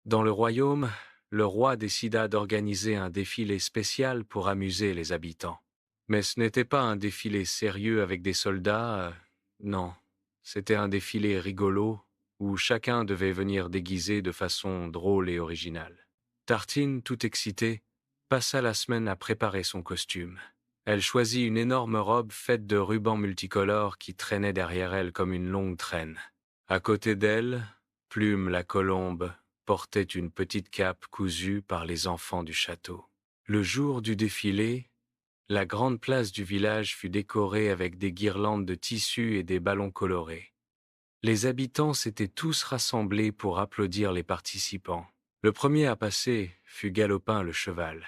Dans le royaume, le roi décida d'organiser un défilé spécial pour amuser les habitants. Mais ce n'était pas un défilé sérieux avec des soldats, non. C'était un défilé rigolo où chacun devait venir déguisé de façon drôle et originale. Tartine, tout excitée, passa la semaine à préparer son costume. Elle choisit une énorme robe faite de rubans multicolores qui traînait derrière elle comme une longue traîne. À côté d'elle, Plume la colombe portait une petite cape cousue par les enfants du château. Le jour du défilé, la grande place du village fut décorée avec des guirlandes de tissus et des ballons colorés. Les habitants s'étaient tous rassemblés pour applaudir les participants. Le premier à passer fut Galopin le cheval,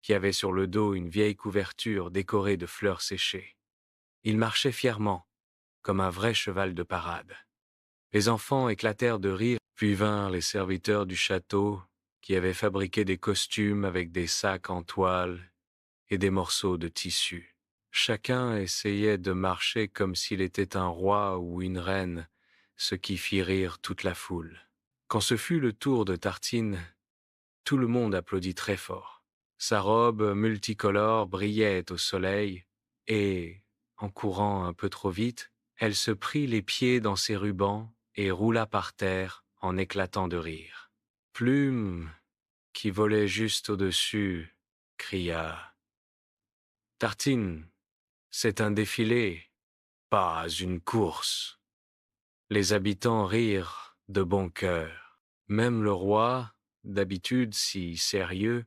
qui avait sur le dos une vieille couverture décorée de fleurs séchées. Il marchait fièrement, comme un vrai cheval de parade. Les enfants éclatèrent de rire, puis vinrent les serviteurs du château, qui avaient fabriqué des costumes avec des sacs en toile et des morceaux de tissu. Chacun essayait de marcher comme s'il était un roi ou une reine, ce qui fit rire toute la foule. Quand ce fut le tour de Tartine, tout le monde applaudit très fort. Sa robe multicolore brillait au soleil, et, en courant un peu trop vite, elle se prit les pieds dans ses rubans et roula par terre en éclatant de rire. Plume, qui volait juste au-dessus, cria « Tartine, c'est un défilé, pas une course. » Les habitants rirent de bon cœur. Même le roi, d'habitude si sérieux,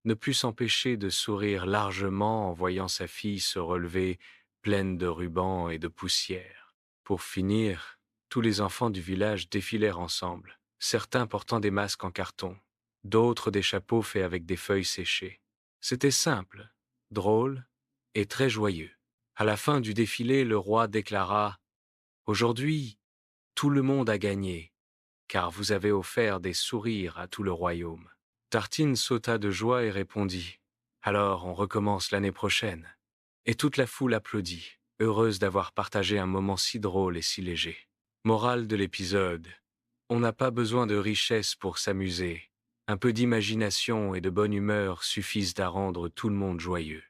ne put s'empêcher de sourire largement en voyant sa fille se relever pleine de rubans et de poussière. Pour finir, tous les enfants du village défilèrent ensemble, certains portant des masques en carton, d'autres des chapeaux faits avec des feuilles séchées. C'était simple, drôle et très joyeux. À la fin du défilé, le roi déclara « Aujourd'hui, tout le monde a gagné, car vous avez offert des sourires à tout le royaume. » Tartine sauta de joie et répondit « Alors on recommence l'année prochaine. » Et toute la foule applaudit, heureuse d'avoir partagé un moment si drôle et si léger. Morale de l'épisode: on n'a pas besoin de richesse pour s'amuser. Un peu d'imagination et de bonne humeur suffisent à rendre tout le monde joyeux.